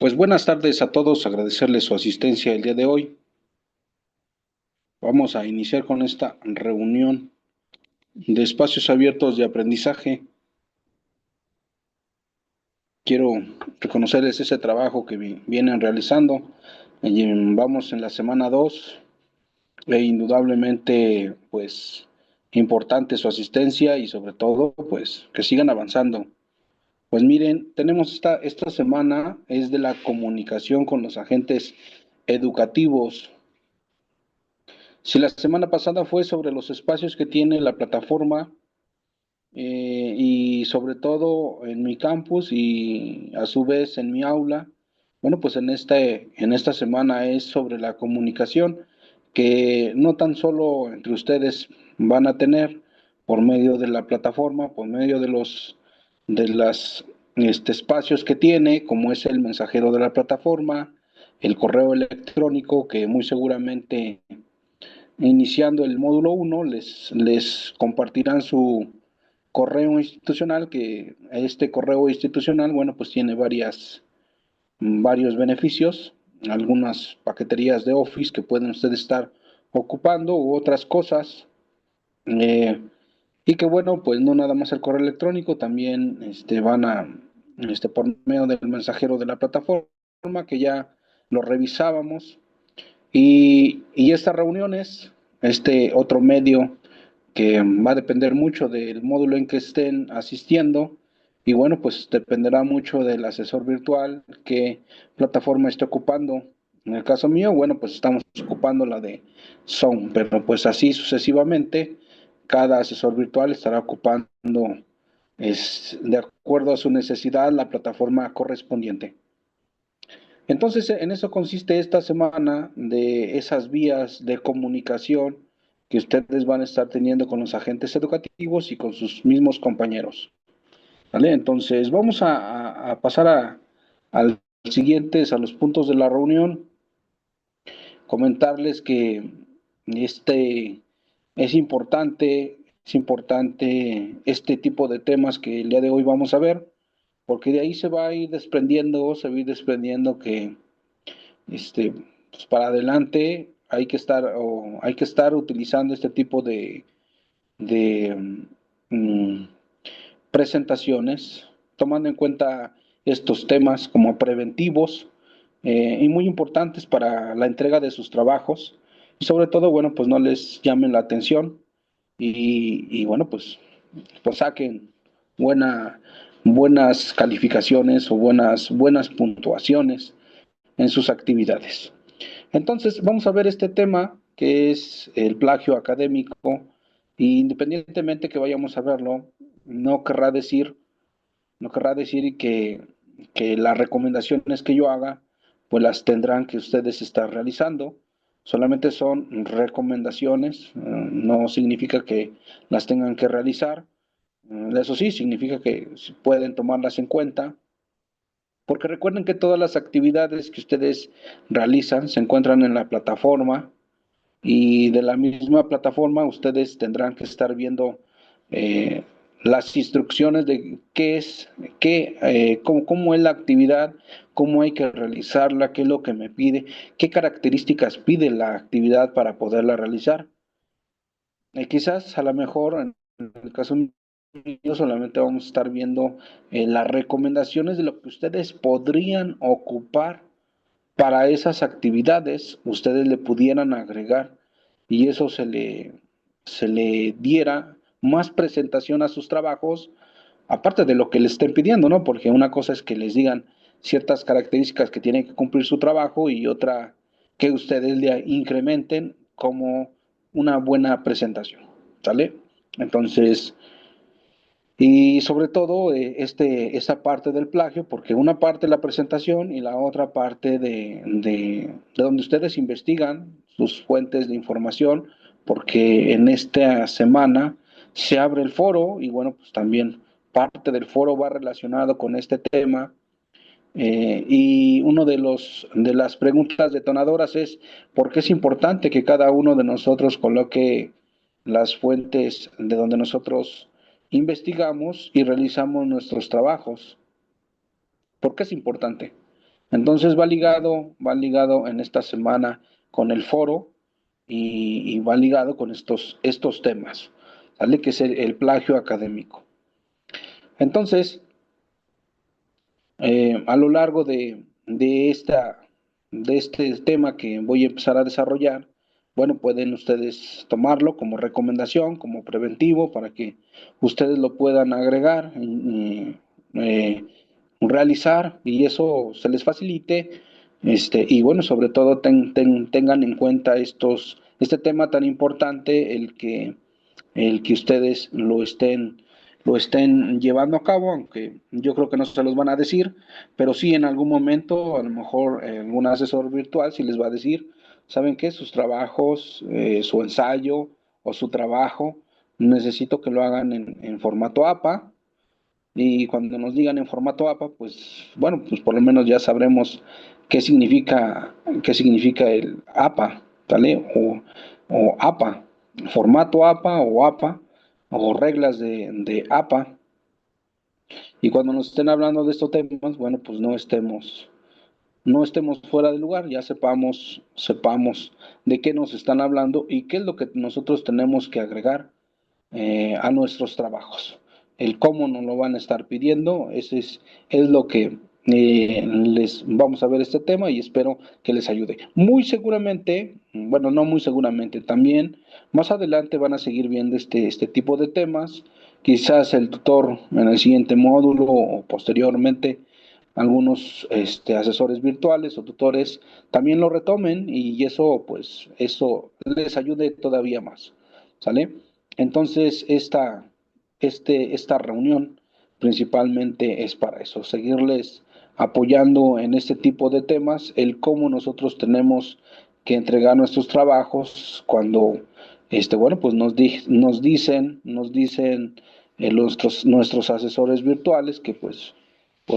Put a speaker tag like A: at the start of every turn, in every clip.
A: Pues buenas tardes a todos, agradecerles su asistencia el día de hoy. Vamos a iniciar con esta reunión de espacios abiertos de aprendizaje. Quiero reconocerles ese trabajo que vienen realizando. Vamos en la semana 2 e indudablemente pues importante su asistencia y sobre todo pues que sigan avanzando. Pues miren, tenemos esta semana es de la comunicación con los agentes educativos. Si la semana pasada fue sobre los espacios que tiene la plataforma y sobre todo en mi campus y a su vez en mi aula, bueno, pues en esta semana es sobre la comunicación que no tan solo entre ustedes van a tener por medio de la plataforma, por medio de de las espacios que tiene, como es el mensajero de la plataforma, el correo electrónico que muy seguramente iniciando el módulo 1, les compartirán su correo institucional, que este correo institucional, bueno, pues tiene varios beneficios, algunas paqueterías de Office que pueden ustedes estar ocupando u otras cosas. eh, y que bueno, pues no nada más el correo electrónico, también van a, por medio del mensajero de la plataforma, que ya lo revisábamos, y estas reuniones, este otro medio que va a depender mucho del módulo en que estén asistiendo, y bueno, pues dependerá mucho del asesor virtual, qué plataforma esté ocupando. En el caso mío, bueno, pues estamos ocupando la de Zoom, pero pues así sucesivamente, cada asesor virtual estará ocupando, de acuerdo a su necesidad, la plataforma correspondiente. Entonces, en eso consiste esta semana de esas vías de comunicación que ustedes van a estar teniendo con los agentes educativos y con sus mismos compañeros. ¿Vale? Entonces, vamos a pasar a siguientes, a los puntos de la reunión. Comentarles que este es importante este tipo de temas que el día de hoy vamos a ver, porque de ahí se va a ir desprendiendo que pues para adelante hay que estar utilizando este tipo de mm, presentaciones, tomando en cuenta estos temas como preventivos y muy importantes para la entrega de sus trabajos. Y sobre todo, bueno, pues no les llamen la atención y bueno, pues saquen buena, buenas calificaciones o buenas puntuaciones en sus actividades. Entonces, vamos a ver este tema que es el plagio académico, y independientemente que vayamos a verlo, no querrá decir, no querrá decir que las recomendaciones que yo haga, pues las tendrán que ustedes estar realizando. Solamente son recomendaciones, no significa que las tengan que realizar. Eso sí, significa que pueden tomarlas en cuenta, porque recuerden que todas las actividades que ustedes realizan se encuentran en la plataforma, y de la misma plataforma ustedes tendrán que estar viendo eh, las instrucciones de cómo es la actividad, cómo hay que realizarla, qué es lo que me pide, qué características pide la actividad para poderla realizar. Quizás a lo mejor en el caso mío solamente vamos a estar viendo las recomendaciones de lo que ustedes podrían ocupar para esas actividades, ustedes le pudieran agregar y eso se le diera más presentación a sus trabajos, aparte de lo que les estén pidiendo, ¿no? Porque una cosa es que les digan ciertas características que tienen que cumplir su trabajo y otra que ustedes le incrementen como una buena presentación, ¿sale? Entonces, y sobre todo esa parte del plagio, porque una parte es la presentación y la otra parte de donde ustedes investigan sus fuentes de información, porque en esta semana se abre el foro y bueno, pues también parte del foro va relacionado con este tema. Y uno de las preguntas detonadoras es ¿por qué es importante que cada uno de nosotros coloque las fuentes de donde nosotros investigamos y realizamos nuestros trabajos? ¿Por qué es importante? Entonces va ligado en esta semana con el foro y va ligado con estos temas, ¿sale? Que es el plagio académico. Entonces, a lo largo de este tema que voy a empezar a desarrollar, bueno, pueden ustedes tomarlo como recomendación, como preventivo, para que ustedes lo puedan agregar, realizar y eso se les facilite. Y bueno, sobre todo tengan en cuenta este tema tan importante, el que ustedes lo estén llevando a cabo, aunque yo creo que no se los van a decir, pero sí en algún momento, a lo mejor algún asesor virtual sí les va a decir, ¿saben qué? Sus trabajos, su ensayo o su trabajo, necesito que lo hagan en formato APA, y cuando nos digan en formato APA, pues bueno, pues por lo menos ya sabremos qué significa el APA, ¿vale? O APA, formato APA o APA, o reglas de APA. Y cuando nos estén hablando de estos temas, bueno, pues no estemos fuera de lugar, ya sepamos de qué nos están hablando y qué es lo que nosotros tenemos que agregar a nuestros trabajos. El cómo nos lo van a estar pidiendo, es lo que les vamos a ver este tema y espero que les ayude. Muy seguramente, bueno, no muy seguramente, también más adelante van a seguir viendo este tipo de temas. Quizás el tutor en el siguiente módulo o posteriormente algunos asesores virtuales o tutores también lo retomen y eso pues eso les ayude todavía más, ¿sale? Entonces esta reunión principalmente es para eso, seguirles apoyando en este tipo de temas, el cómo nosotros tenemos que entregar nuestros trabajos cuando bueno, pues nos dicen nuestros asesores virtuales que pues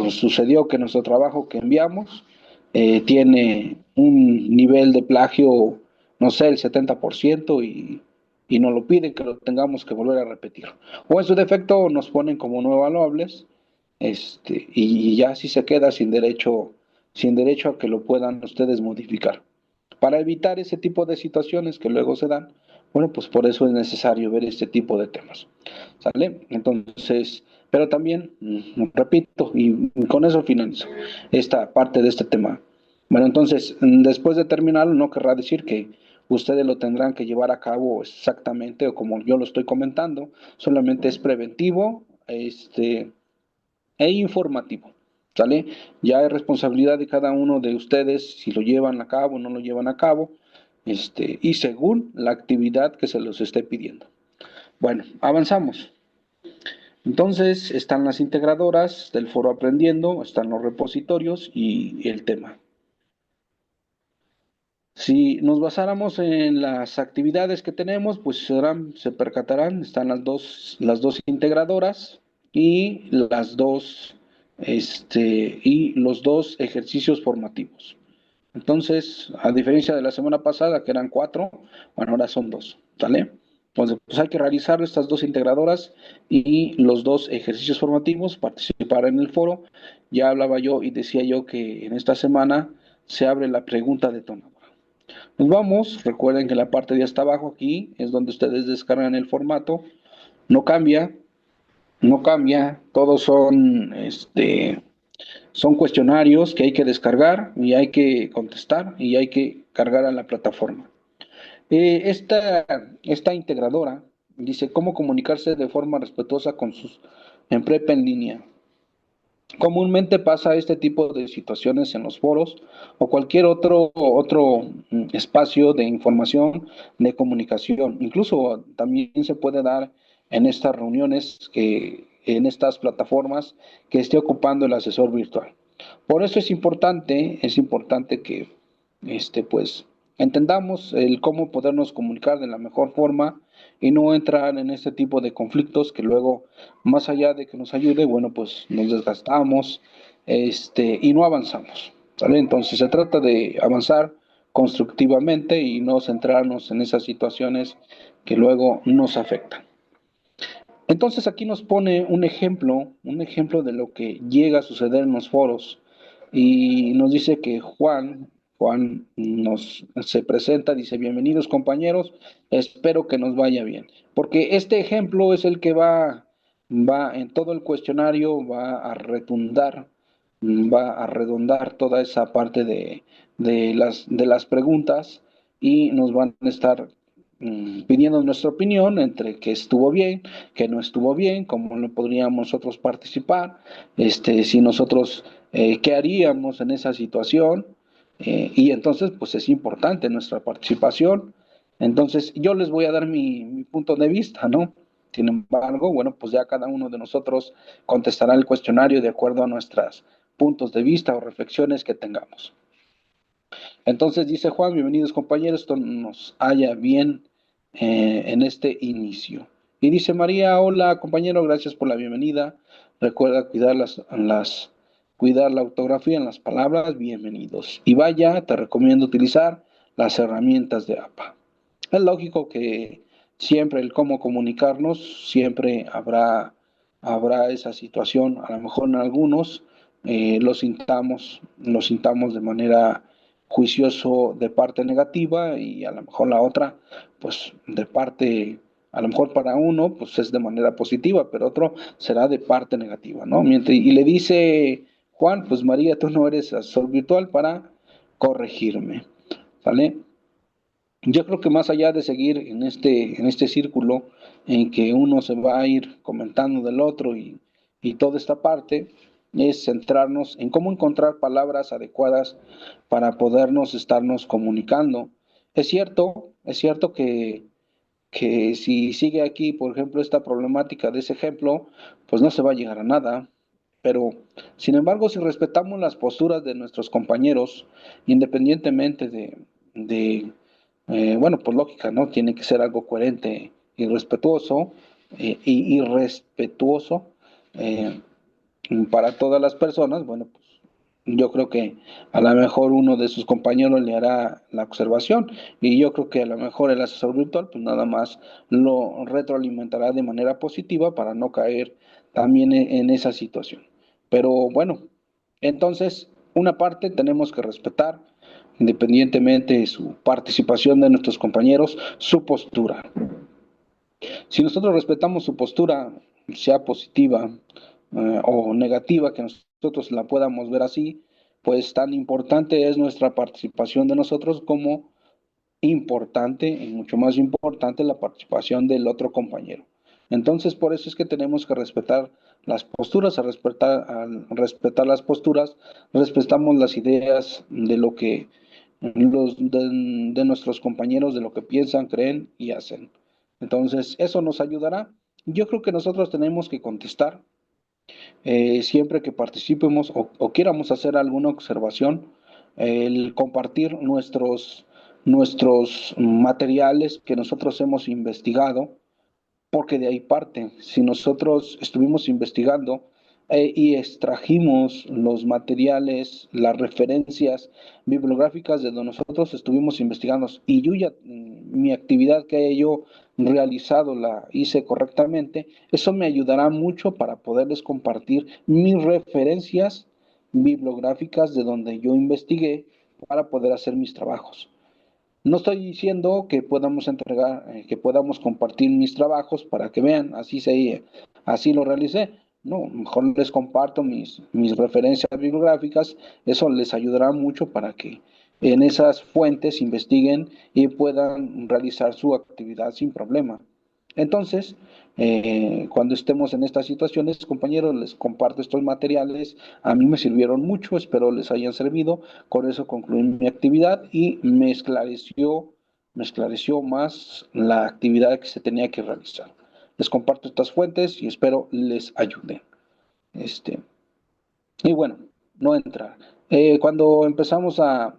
A: sucedió que nuestro trabajo que enviamos tiene un nivel de plagio, no sé, el 70% y nos lo piden que lo tengamos que volver a repetir. O en su defecto nos ponen como no evaluables y ya así se queda sin derecho a que lo puedan ustedes modificar. Para evitar ese tipo de situaciones que luego se dan, bueno, pues por eso es necesario ver este tipo de temas. ¿Sale? Entonces, pero también, repito, y con eso finalizo esta parte de este tema. Bueno, entonces, después de terminarlo, no querrá decir que ustedes lo tendrán que llevar a cabo exactamente o como yo lo estoy comentando, solamente es preventivo, e informativo. ¿Sale? Ya es responsabilidad de cada uno de ustedes si lo llevan a cabo o no lo llevan a cabo, y según la actividad que se los esté pidiendo. Bueno, avanzamos. Entonces están las integradoras del foro aprendiendo, están los repositorios y el tema. Si nos basáramos en las actividades que tenemos, pues se percatarán, están las dos integradoras y y los dos ejercicios formativos. Entonces, a diferencia de la semana pasada, que eran cuatro, bueno, ahora son dos, ¿sale? Entonces, pues hay que realizar estas dos integradoras y los dos ejercicios formativos, participar en el foro. Ya hablaba yo y decía yo que en esta semana se abre la pregunta detonadora. Nos vamos, recuerden que la parte de hasta abajo aquí es donde ustedes descargan el formato, no cambia, no cambia, todos son cuestionarios que hay que descargar y hay que contestar y hay que cargar a la plataforma. Esta integradora dice cómo comunicarse de forma respetuosa con sus en prepa en línea. Comúnmente pasa este tipo de situaciones en los foros o cualquier otro espacio de información, de comunicación. Incluso también se puede dar en estas reuniones, en estas plataformas que esté ocupando el asesor virtual. Por eso es importante que pues entendamos el cómo podernos comunicar de la mejor forma y no entrar en este tipo de conflictos que luego, más allá de que nos ayude, bueno, pues nos desgastamos, y no avanzamos, ¿vale? Entonces se trata de avanzar constructivamente y no centrarnos en esas situaciones que luego nos afectan. Entonces aquí nos pone un ejemplo de lo que llega a suceder en los foros. y nos dice que Juan se presenta, dice, bienvenidos compañeros, espero que nos vaya bien. Porque este ejemplo es el que va en todo el cuestionario, va a retundar, va a redondar toda esa parte de las preguntas y nos van a estar pidiendo nuestra opinión entre que estuvo bien, que no estuvo bien, cómo lo podríamos nosotros participar, si nosotros, qué haríamos en esa situación, y entonces pues es importante nuestra participación. Entonces yo les voy a dar mi punto de vista, ¿no? Sin embargo, bueno, pues ya cada uno de nosotros contestará el cuestionario de acuerdo a nuestros puntos de vista o reflexiones que tengamos. Entonces dice Juan, bienvenidos compañeros, esto nos haya bien en este inicio. Y dice María, hola compañero, gracias por la bienvenida. Recuerda cuidar la ortografía en las palabras, bienvenidos. Y vaya, te recomiendo utilizar las herramientas de APA. Es lógico que siempre el cómo comunicarnos, siempre habrá esa situación, a lo mejor en algunos lo sintamos de manera juicioso de parte negativa y a lo mejor la otra, pues de parte, a lo mejor para uno, pues es de manera positiva, pero otro será de parte negativa, ¿no? Y le dice Juan, pues María, tú no eres asesor virtual para corregirme, ¿vale? Yo creo que más allá de seguir en este círculo en que uno se va a ir comentando del otro y toda esta parte, es centrarnos en cómo encontrar palabras adecuadas para podernos estarnos comunicando. Es cierto que si sigue aquí, por ejemplo, esta problemática de ese ejemplo, pues no se va a llegar a nada. Pero, sin embargo, si respetamos las posturas de nuestros compañeros, independientemente bueno, pues lógica, ¿no? Tiene que ser algo coherente y respetuoso, eh, para todas las personas. Bueno, pues yo creo que a lo mejor uno de sus compañeros le hará la observación y yo creo que a lo mejor el asesor virtual pues nada más lo retroalimentará de manera positiva para no caer también en esa situación. Pero bueno, entonces una parte tenemos que respetar, independientemente de su participación de nuestros compañeros, su postura. Si nosotros respetamos su postura, sea positiva o negativa, que nosotros la podamos ver así, pues tan importante es nuestra participación de nosotros como importante y mucho más importante la participación del otro compañero. Entonces, por eso es que tenemos que respetar las posturas, al respetar las posturas, respetamos las ideas de lo que de nuestros compañeros, de lo que piensan, creen y hacen. Entonces, eso nos ayudará. Yo creo que nosotros tenemos que contestar siempre que participemos o quieramos hacer alguna observación, el compartir nuestros materiales que nosotros hemos investigado, porque de ahí parte. Si nosotros estuvimos investigando y extrajimos los materiales, las referencias bibliográficas de donde nosotros estuvimos investigando y yo ya mi actividad que yo realizado la hice correctamente, eso me ayudará mucho para poderles compartir mis referencias bibliográficas de donde yo investigué para poder hacer mis trabajos. No estoy diciendo que podamos entregar, que podamos compartir mis trabajos para que vean, así lo realicé. No, mejor les comparto mis referencias bibliográficas, eso les ayudará mucho para que en esas fuentes investiguen y puedan realizar su actividad sin problema. Entonces, cuando estemos en estas situaciones, compañeros, les comparto estos materiales. A mí me sirvieron mucho, espero les hayan servido. Con eso concluí mi actividad y me esclareció más la actividad que se tenía que realizar. Les comparto estas fuentes y espero les ayude. Este, y bueno, no entrar. Cuando empezamos a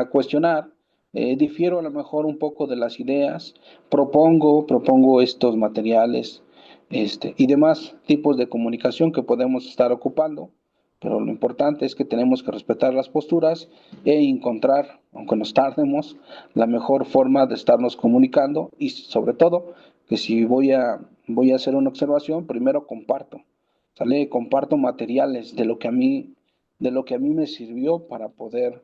A: cuestionar, difiero a lo mejor un poco de las ideas, propongo estos materiales y demás tipos de comunicación que podemos estar ocupando, pero lo importante es que tenemos que respetar las posturas e encontrar, aunque nos tardemos, la mejor forma de estarnos comunicando y sobre todo que si voy a hacer una observación, primero comparto. ¿Sale? Comparto materiales de lo que a mí de lo que a mí me sirvió para poder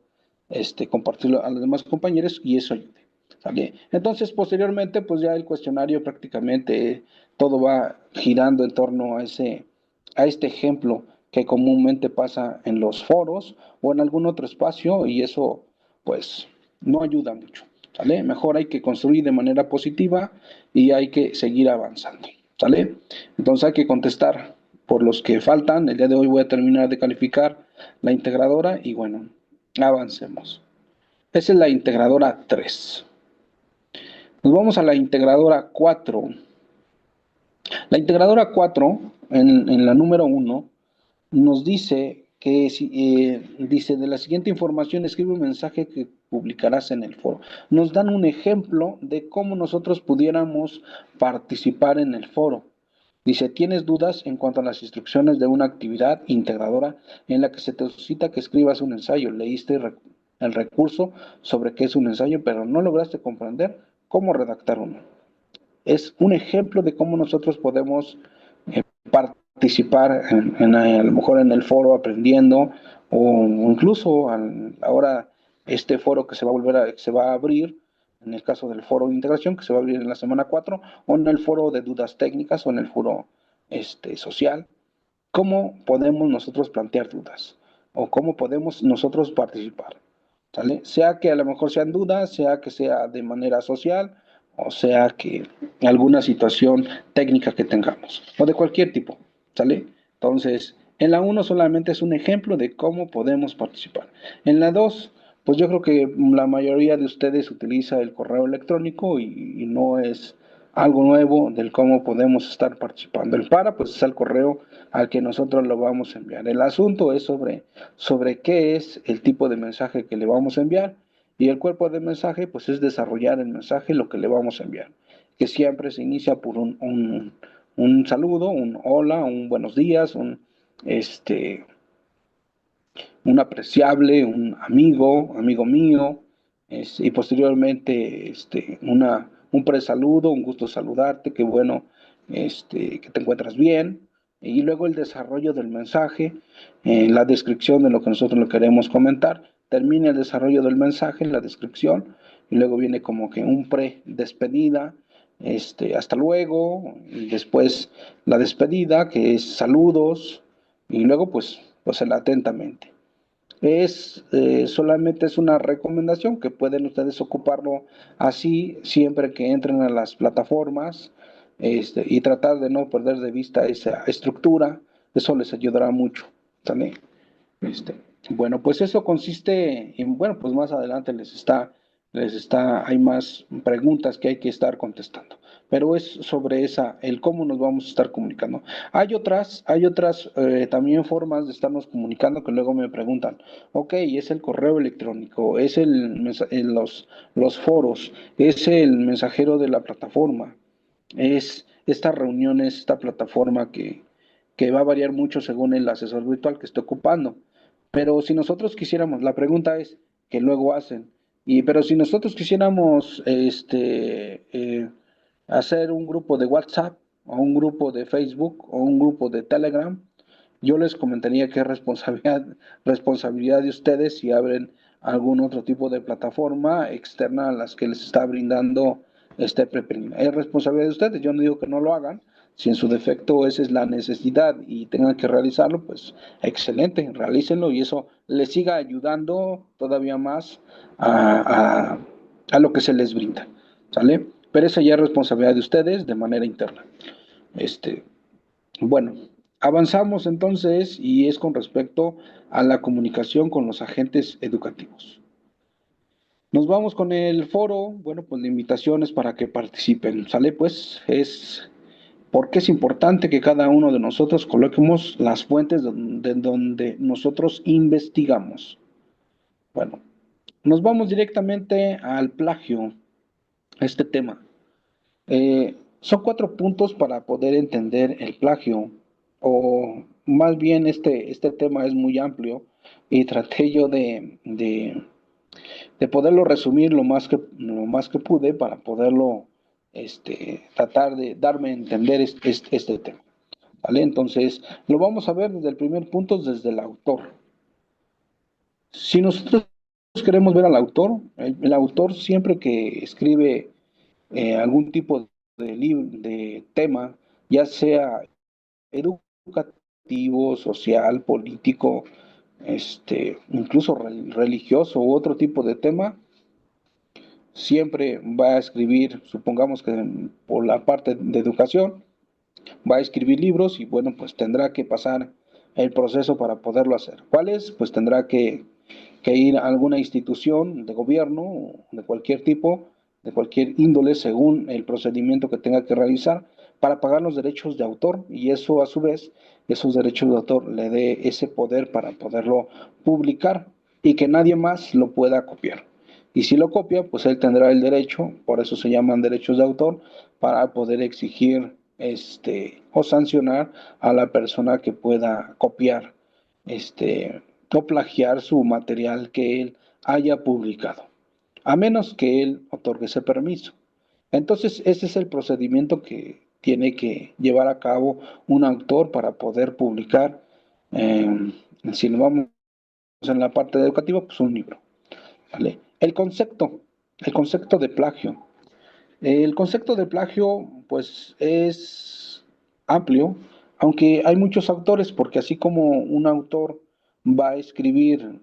A: compartirlo a los demás compañeros y eso ayude. ¿Sale? Entonces, posteriormente, pues ya el cuestionario prácticamente todo va girando en torno a este ejemplo que comúnmente pasa en los foros o en algún otro espacio y eso, pues, no ayuda mucho. ¿Sale? Mejor hay que construir de manera positiva y hay que seguir avanzando. ¿Sale? Entonces hay que contestar por los que faltan. El día de hoy voy a terminar de calificar la integradora y bueno, avancemos. Esa es la integradora 3. Nos vamos a la integradora 4. La integradora 4, en la número 1, nos dice que dice de la siguiente información escribe un mensaje que publicarás en el foro. Nos dan un ejemplo de cómo nosotros pudiéramos participar en el foro. Dice, ¿tienes dudas en cuanto a las instrucciones de una actividad integradora en la que se te solicita que escribas un ensayo? Leíste el recurso sobre qué es un ensayo, pero no lograste comprender cómo redactar uno. Es un ejemplo de cómo nosotros podemos participar a lo mejor en el foro aprendiendo o incluso ahora este foro que se va a abrir, en el caso del foro de integración que se va a abrir en la semana 4 o en el foro de dudas técnicas o en el foro social, cómo podemos nosotros plantear dudas o cómo podemos nosotros participar. ¿Sale? Sea que a lo mejor sean dudas, sea que sea de manera social, o sea que alguna situación técnica que tengamos, o de cualquier tipo, ¿sale? Entonces, en la 1 solamente es un ejemplo de cómo podemos participar. En la 2, pues yo creo que la mayoría de ustedes utiliza el correo electrónico y no es algo nuevo del cómo podemos estar participando. El para, pues es el correo al que nosotros lo vamos a enviar. El asunto es sobre qué es el tipo de mensaje que le vamos a enviar y el cuerpo de mensaje, pues es desarrollar el mensaje, lo que le vamos a enviar, que siempre se inicia por un saludo, un hola, un buenos días, un apreciable, un amigo mío, y posteriormente un presaludo, un gusto saludarte, qué bueno que te encuentras bien, y luego el desarrollo del mensaje, la descripción de lo que nosotros le queremos comentar, termina el desarrollo del mensaje, la descripción, y luego viene como que un pre-despedida, hasta luego, y después la despedida, que es saludos, y luego pues el atentamente. Solamente es una recomendación que pueden ustedes ocuparlo así siempre que entren a las plataformas y tratar de no perder de vista esa estructura. Eso les ayudará mucho. ¿Sale? Este, bueno, pues eso consiste en, bueno, pues más adelante hay más preguntas que hay que estar contestando, pero es sobre el cómo nos vamos a estar comunicando. Hay otras también formas de estarnos comunicando que luego me preguntan, ok, es el correo electrónico, es los foros, es el mensajero de la plataforma, es estas reuniones, esta plataforma que va a variar mucho según el asesor virtual que esté ocupando. Pero si nosotros quisiéramos, la pregunta es, ¿qué luego hacen? Pero si nosotros quisiéramos hacer un grupo de WhatsApp o un grupo de Facebook o un grupo de Telegram, yo les comentaría que es responsabilidad de ustedes si abren algún otro tipo de plataforma externa a las que les está brindando este prepelina. Es responsabilidad de ustedes, yo no digo que no lo hagan, si en su defecto esa es la necesidad y tengan que realizarlo, pues excelente, realícenlo y eso les siga ayudando todavía más a, a lo que se les brinda, ¿sale? Pero esa ya es responsabilidad de ustedes de manera interna. Este, bueno, avanzamos entonces y es con respecto a la comunicación con los agentes educativos. Nos vamos con el foro, bueno, pues la invitación es para que participen, ¿sale? Pues es porque es importante que cada uno de nosotros coloquemos las fuentes de donde nosotros investigamos. Bueno, nos vamos directamente al plagio, este tema. Son 4 puntos para poder entender el plagio, o más bien este tema es muy amplio y traté yo de poderlo resumir lo más que pude para poderlo tratar de darme a entender este tema. ¿Vale? Entonces, lo vamos a ver desde el primer punto, desde el autor. Si nosotros queremos ver al autor, el autor siempre que escribe algún tipo de tema, ya sea educativo, social, político, incluso religioso u otro tipo de tema, siempre va a escribir, supongamos que por la parte de educación, va a escribir libros y bueno, pues tendrá que pasar el proceso para poderlo hacer. ¿Cuál es? Pues tendrá que ir a alguna institución de gobierno, de cualquier tipo, de cualquier índole, según el procedimiento que tenga que realizar, para pagar los derechos de autor y eso a su vez, esos derechos de autor le dé ese poder para poderlo publicar y que nadie más lo pueda copiar. Y si lo copia, pues él tendrá el derecho, por eso se llaman derechos de autor, para poder exigir o sancionar a la persona que pueda copiar o plagiar su material que él haya publicado, a menos que él otorgue ese permiso. Entonces, ese es el procedimiento que tiene que llevar a cabo un autor para poder publicar, si nos vamos en la parte educativa, pues un libro. ¿Vale? El concepto de plagio. El concepto de plagio, pues, es amplio, aunque hay muchos autores, porque así como un autor va a escribir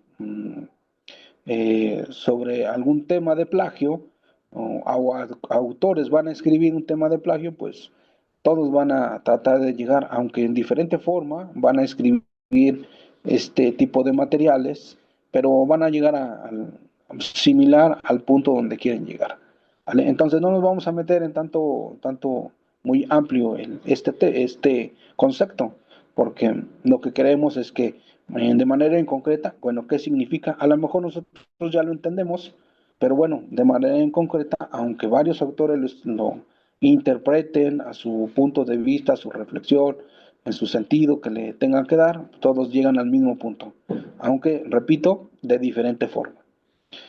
A: sobre algún tema de plagio, o autores van a escribir un tema de plagio, pues todos van a tratar de llegar, aunque en diferente forma, van a escribir este tipo de materiales, pero van a llegar a similar al punto donde quieren llegar. ¿Vale? Entonces no nos vamos a meter en tanto muy amplio este concepto, porque lo que queremos es que de manera en concreta, bueno, ¿qué significa? A lo mejor nosotros ya lo entendemos, pero bueno, de manera en concreta, aunque varios autores lo interpreten a su punto de vista, a su reflexión, en su sentido que le tengan que dar, todos llegan al mismo punto, aunque, repito, de diferente forma.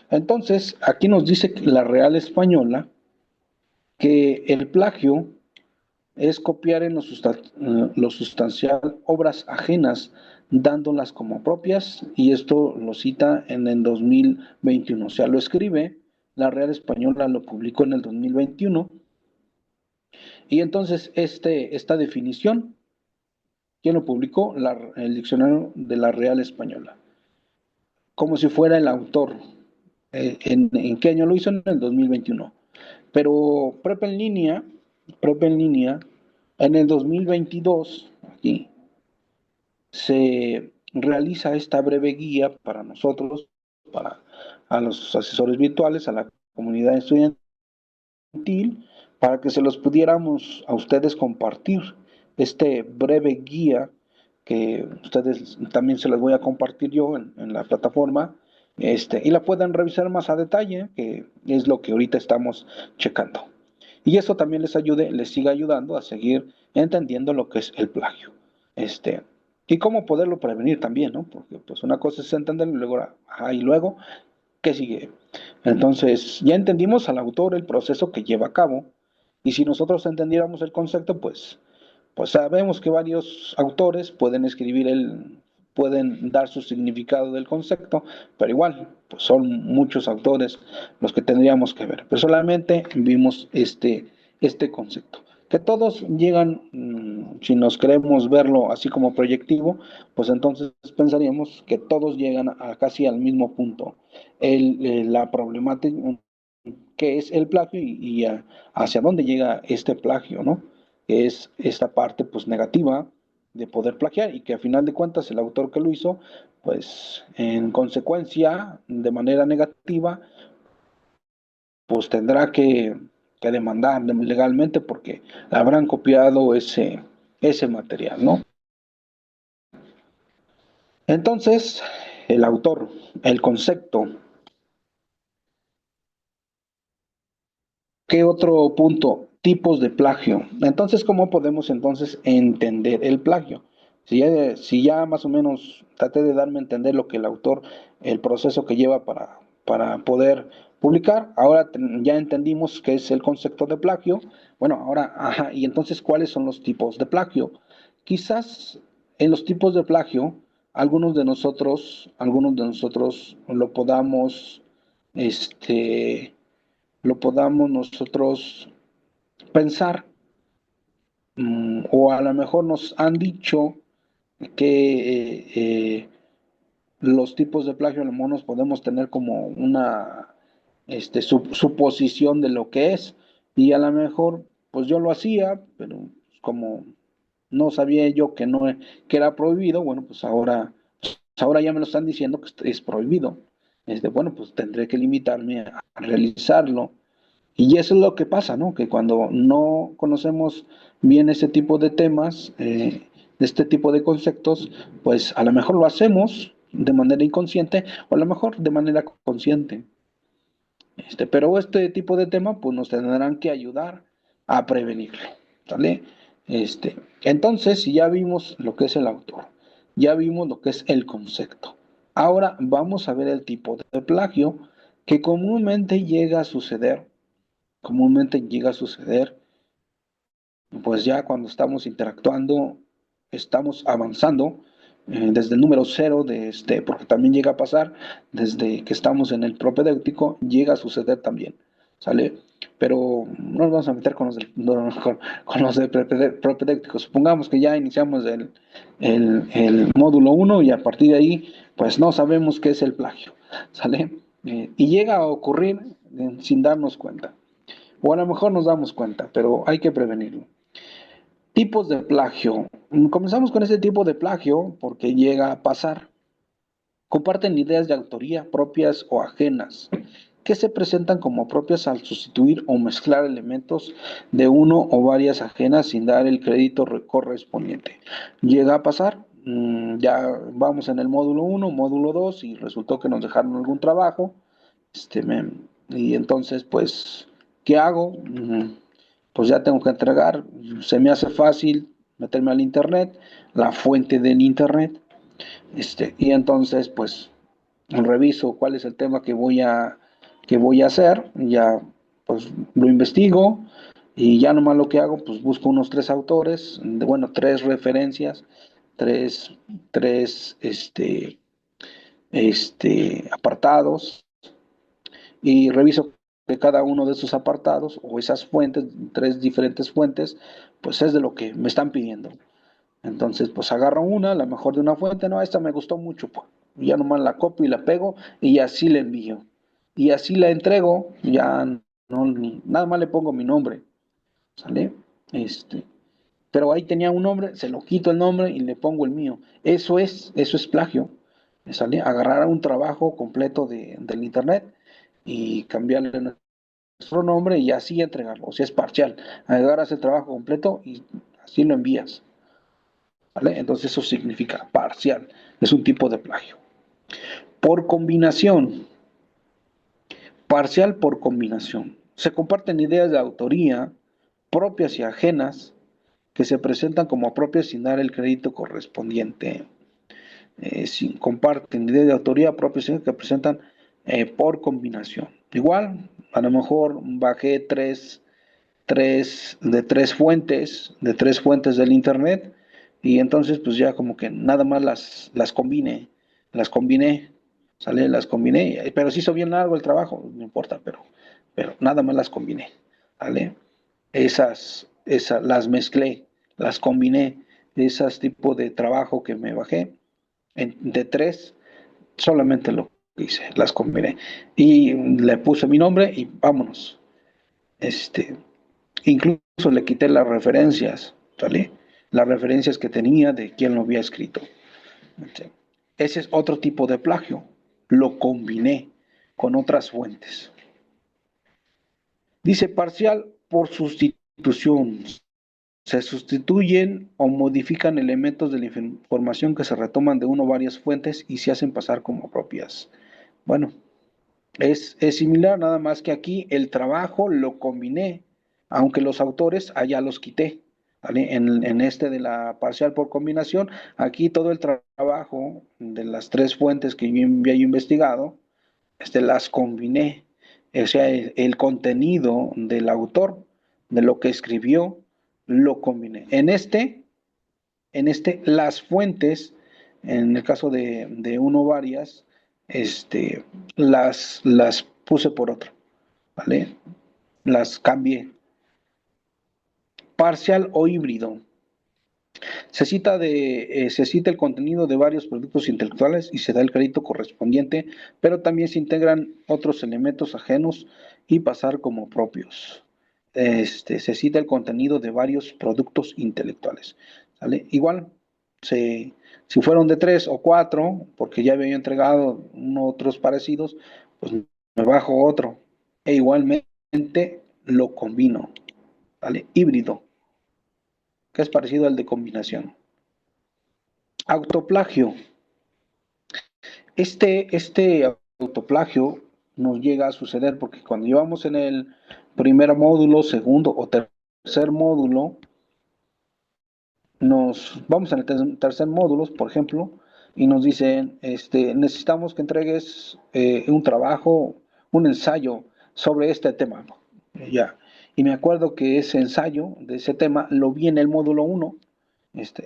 A: Entonces, aquí nos dice la Real Española que el plagio es copiar en lo sustancial obras ajenas, dándolas como propias, y esto lo cita en el 2021. O sea, lo escribe, la Real Española lo publicó en el 2021, y entonces esta definición, ¿quién lo publicó? El diccionario de la Real Española, como si fuera el autor. ¿En qué año lo hizo? En el 2021. Pero Prep en línea, en el 2022, aquí, se realiza esta breve guía para nosotros, para a los asesores virtuales, a la comunidad estudiantil, para que se los pudiéramos a ustedes compartir. Este breve guía que ustedes también se las voy a compartir yo en la plataforma, y la puedan revisar más a detalle, que es lo que ahorita estamos checando. Y eso también les siga ayudando a seguir entendiendo lo que es el plagio. Este, y cómo poderlo prevenir también, ¿no? Porque pues una cosa es entenderlo y luego, y luego, ¿qué sigue? Entonces, ya entendimos al autor el proceso que lleva a cabo, y si nosotros entendiéramos el concepto, pues sabemos que varios autores pueden dar su significado del concepto, pero igual, pues son muchos autores los que tendríamos que ver. Pero solamente vimos este concepto. Que todos llegan, si nos queremos verlo así como proyectivo, pues entonces pensaríamos que todos llegan a casi al mismo punto. La problemática que es el plagio hacia dónde llega este plagio, ¿no? Es esta parte pues negativa de poder plagiar y que a final de cuentas el autor que lo hizo, pues en consecuencia, de manera negativa, pues tendrá que demandar legalmente porque habrán copiado ese material, ¿no? Entonces, el autor, el concepto, ¿qué otro punto? Tipos de plagio. Entonces, ¿cómo podemos entonces entender el plagio? Si ya más o menos traté de darme a entender lo que el autor, el proceso que lleva para poder publicar, ahora ya entendimos qué es el concepto de plagio. Bueno, ahora, ajá, y entonces, ¿cuáles son los tipos de plagio? Quizás en los tipos de plagio algunos de nosotros lo podamos nosotros pensar, o a lo mejor nos han dicho que los tipos de plagio a lo mejor nos podemos tener como una suposición de lo que es, y a lo mejor pues yo lo hacía, pero como no sabía yo que no que era prohibido, bueno, pues ahora ya me lo están diciendo que es prohibido. Bueno, pues tendré que limitarme a realizarlo. Y eso es lo que pasa, ¿no? Que cuando no conocemos bien ese tipo de temas, este tipo de conceptos, pues a lo mejor lo hacemos de manera inconsciente o a lo mejor de manera consciente. Pero este tipo de tema, pues nos tendrán que ayudar a prevenirlo, ¿sale? Entonces, si ya vimos lo que es el autor, ya vimos lo que es el concepto. Ahora vamos a ver el tipo de plagio que comúnmente llega a suceder, pues ya cuando estamos interactuando, estamos avanzando desde el número cero, porque también llega a pasar desde que estamos en el propedéutico, llega a suceder también, ¿sale? Pero no nos vamos a meter con los de propedéuticos. Supongamos que ya iniciamos el módulo uno y a partir de ahí, pues no sabemos qué es el plagio, ¿sale? Y llega a ocurrir sin darnos cuenta. O a lo mejor nos damos cuenta, pero hay que prevenirlo. Tipos de plagio. Comenzamos con este tipo de plagio porque llega a pasar. Comparten ideas de autoría propias o ajenas, que se presentan como propias al sustituir o mezclar elementos de uno o varias ajenas sin dar el crédito correspondiente. Llega a pasar. Ya vamos en el módulo uno, módulo 2 y resultó que nos dejaron algún trabajo. Y entonces, pues, ¿qué hago? Pues ya tengo que entregar. Se me hace fácil meterme al internet, la fuente del internet, y entonces, pues, reviso cuál es el tema que voy a hacer, ya, pues, lo investigo, y ya nomás lo que hago, pues, busco unos 3 autores, bueno, 3 referencias, tres, apartados, y reviso que cada uno de esos apartados o esas fuentes, 3 diferentes fuentes, pues es de lo que me están pidiendo. Entonces, pues agarro una, la mejor de una fuente, no, esta me gustó mucho, pues ya nomás la copio y la pego y así la envío. Y así la entrego, ya no, nada más le pongo mi nombre, ¿sale? Pero ahí tenía un nombre, se lo quito el nombre y le pongo el mío. Eso es plagio, ¿sale? Agarrar un trabajo completo del internet y cambiarle nuestro nombre y así entregarlo. O sea, es parcial. Agarras el trabajo completo y así lo envías, ¿vale? Entonces eso significa parcial. Es un tipo de plagio. Por combinación. Parcial por combinación. Se comparten ideas de autoría propias y ajenas que se presentan como propias sin dar el crédito correspondiente. Comparten ideas de autoría propias que presentan por combinación. Igual, a lo mejor bajé de tres fuentes del internet, y entonces pues ya como que nada más las combiné, ¿sale? Las combiné, pero se hizo bien largo el trabajo, no importa, pero nada más las combiné, ¿vale? Esas las mezclé, las combiné, esas tipos de trabajo que me bajé, de tres, solamente lo hice, las combiné, y le puse mi nombre y vámonos. Este, Incluso le quité las referencias, ¿vale? Las referencias que tenía de quién lo había escrito. Ese es otro tipo de plagio. Lo combiné con otras fuentes. Dice parcial por sustitución. Se sustituyen o modifican elementos de la información que se retoman de una o varias fuentes y se hacen pasar como propias. Bueno, es similar, nada más que aquí el trabajo lo combiné, aunque los autores allá los quité, ¿vale? En de la parcial por combinación, aquí todo el trabajo de las 3 fuentes que yo había investigado, las combiné. O sea, el contenido del autor, de lo que escribió, lo combiné. En las fuentes en el caso de uno varias, las puse por otro, ¿vale? Las cambié. Parcial o híbrido. Se cita el contenido de varios productos intelectuales y se da el crédito correspondiente, pero también se integran otros elementos ajenos y pasar como propios. Se cita el contenido de varios productos intelectuales. ¿Sale? Igual, si fueron de 3 o 4, porque ya había entregado otros parecidos, pues me bajo otro. E igualmente lo combino. ¿Vale? Híbrido, que es parecido al de combinación. Autoplagio. Este autoplagio nos llega a suceder porque cuando llevamos en el primer módulo, segundo o tercer módulo, nos vamos en el tercer módulo, por ejemplo, y nos dicen, necesitamos que entregues un trabajo, un ensayo sobre este tema. Ya. Y me acuerdo que ese ensayo de ese tema lo vi en el módulo 1,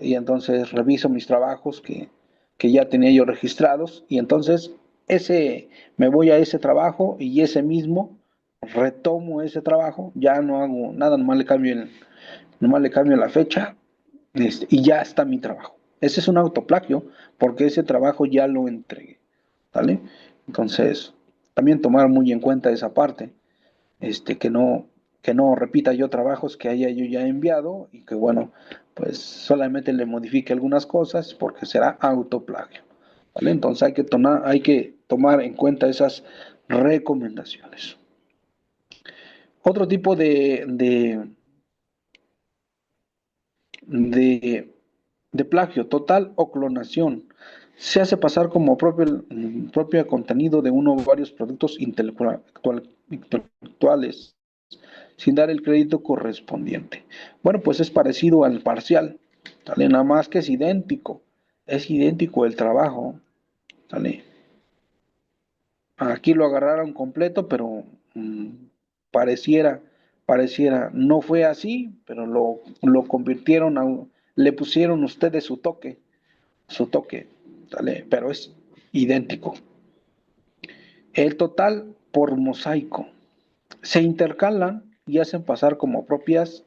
A: y entonces reviso mis trabajos que ya tenía yo registrados, y entonces me voy a ese trabajo y ese mismo retomo ese trabajo, ya no hago nada, nomás le cambio la fecha, y ya está mi trabajo. Ese es un autoplagio porque ese trabajo ya lo entregué, ¿vale? Entonces, también tomar muy en cuenta esa parte, que no repita yo trabajos que haya yo ya enviado y que, bueno, pues solamente le modifique algunas cosas porque será autoplagio, ¿vale? Entonces hay que tomar en cuenta esas recomendaciones. Otro tipo de, de plagio total o clonación. Se hace pasar como propio contenido de uno o varios productos intelectuales sin dar el crédito correspondiente. Bueno, pues es parecido al parcial, ¿vale? Nada más que es idéntico el trabajo, ¿vale? Aquí lo agarraron completo, pero pareciera, no fue así, pero lo convirtieron le pusieron ustedes su toque, ¿vale? Pero es idéntico. El total por mosaico. Se intercalan y hacen pasar como propias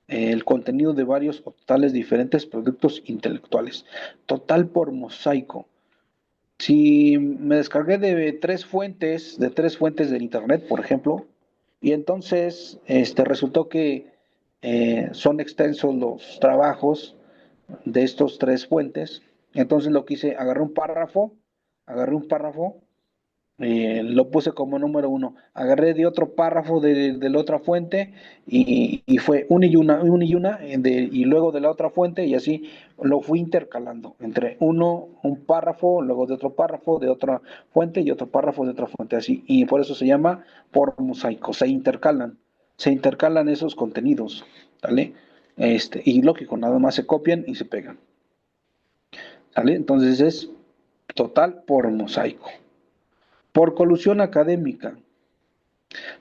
A: el contenido de varios o totales diferentes productos intelectuales. Total por mosaico. Si me descargué de tres fuentes del internet, por ejemplo, y entonces resultó que son extensos los trabajos de estos tres fuentes, entonces lo que hice, agarré un párrafo, lo puse como número 1. Agarré de otro párrafo de la otra fuente y fue una y una, y luego de la otra fuente, y así lo fui intercalando entre un párrafo, luego de otro párrafo de otra fuente y otro párrafo de otra fuente, así. Y por eso se llama por mosaico, se intercalan esos contenidos, ¿vale? Y lógico, nada más se copian y se pegan, ¿vale? Entonces es total por mosaico. Por colusión académica,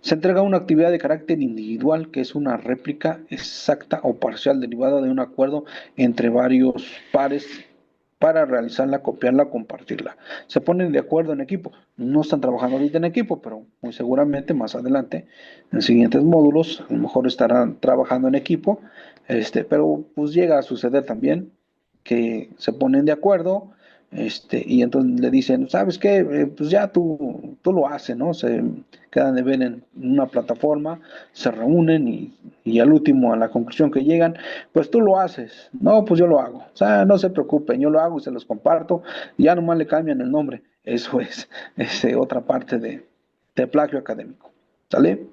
A: se entrega una actividad de carácter individual que es una réplica exacta o parcial derivada de un acuerdo entre varios pares para realizarla, copiarla, compartirla. Se ponen de acuerdo en equipo. No están trabajando ahorita en equipo, pero muy seguramente más adelante, en siguientes módulos, a lo mejor estarán trabajando en equipo, pero pues llega a suceder también que se ponen de acuerdo, y entonces le dicen, ¿sabes qué? Pues ya tú lo haces, ¿no? Se quedan de ver en una plataforma, se reúnen y al último, a la conclusión que llegan, pues tú lo haces. No, pues yo lo hago. O sea, no se preocupen, yo lo hago y se los comparto. Y ya nomás le cambian el nombre. Eso es otra parte de plagio académico. ¿Sale?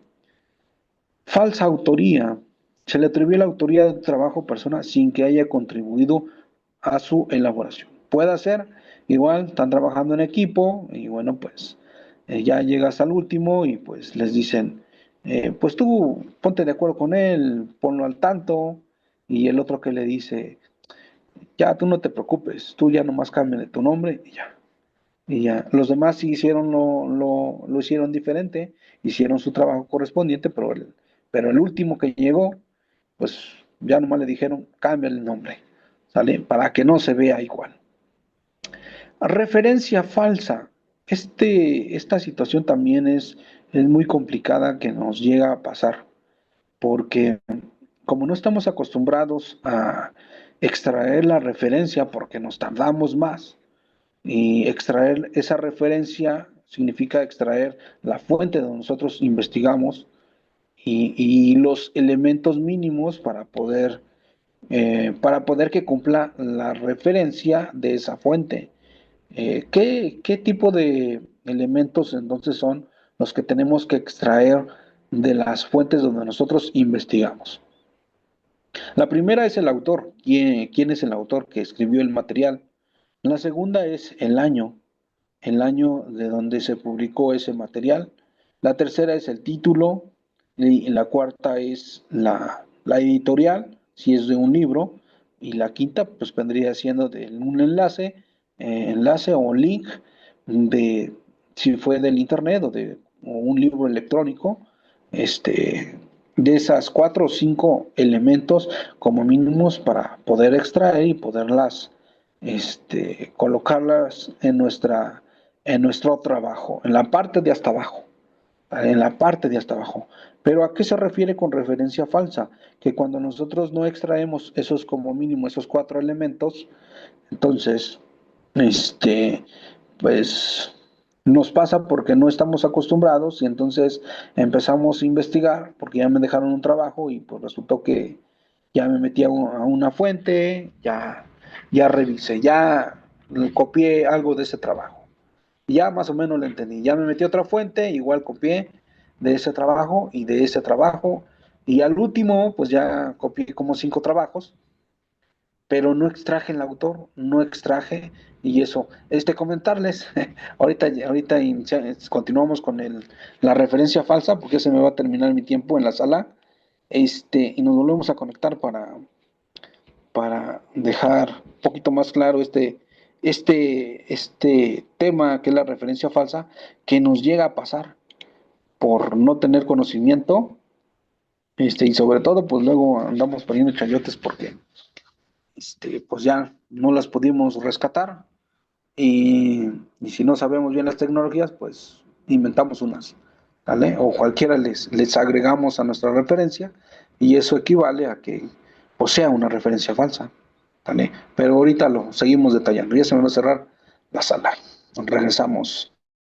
A: Falsa autoría. Se le atribuye la autoría de trabajo a persona sin que haya contribuido a su elaboración. Puede ser, igual están trabajando en equipo y bueno, pues ya llegas al último y pues les dicen, pues tú ponte de acuerdo con él, ponlo al tanto, y el otro que le dice, ya tú no te preocupes, tú ya nomás cámbiale tu nombre y ya. Y ya, los demás sí hicieron lo hicieron diferente, hicieron su trabajo correspondiente, pero el último que llegó, pues ya nomás le dijeron, cambia el nombre, ¿sale? Para que no se vea igual. Referencia falsa. Esta situación también es muy complicada que nos llega a pasar, porque como no estamos acostumbrados a extraer la referencia porque nos tardamos más, y extraer esa referencia significa extraer la fuente donde nosotros investigamos y los elementos mínimos para poder que cumpla la referencia de esa fuente. ¿Qué tipo de elementos entonces son los que tenemos que extraer de las fuentes donde nosotros investigamos? La primera es el autor. ¿Quién es el autor que escribió el material? La segunda es el año de donde se publicó ese material. La tercera es el título. Y la cuarta es la editorial, si es de un libro. Y la quinta, pues vendría siendo de un enlace o un link de si fue del internet o un libro electrónico. Este, de esas cuatro o cinco elementos como mínimos para poder extraer y poderlas colocarlas en nuestro trabajo, en la parte de hasta abajo, ¿vale? En la parte de hasta abajo. Pero ¿a qué se refiere con referencia falsa? Que cuando nosotros no extraemos esos como mínimo, esos cuatro elementos, entonces, este, pues nos pasa porque no estamos acostumbrados y entonces empezamos a investigar porque ya me dejaron un trabajo y pues resultó que ya me metí a una fuente, ya revisé, ya copié algo de ese trabajo. Ya más o menos lo entendí. Ya me metí a otra fuente, igual copié de ese trabajo y de ese trabajo. Y al último, pues ya copié como cinco trabajos, pero no extraje el autor, no extraje y eso. Comentarles, ahorita continuamos con la referencia falsa porque se me va a terminar mi tiempo en la sala, y nos volvemos a conectar para dejar un poquito más claro este tema que es la referencia falsa, que nos llega a pasar por no tener conocimiento, y sobre todo, pues luego andamos poniendo chayotes porque pues ya no las pudimos rescatar y si no sabemos bien las tecnologías, pues inventamos unas, ¿vale? O cualquiera les agregamos a nuestra referencia y eso equivale a que pues, sea una referencia falsa, ¿vale? Pero ahorita lo seguimos detallando, ya se me va a cerrar la sala, regresamos.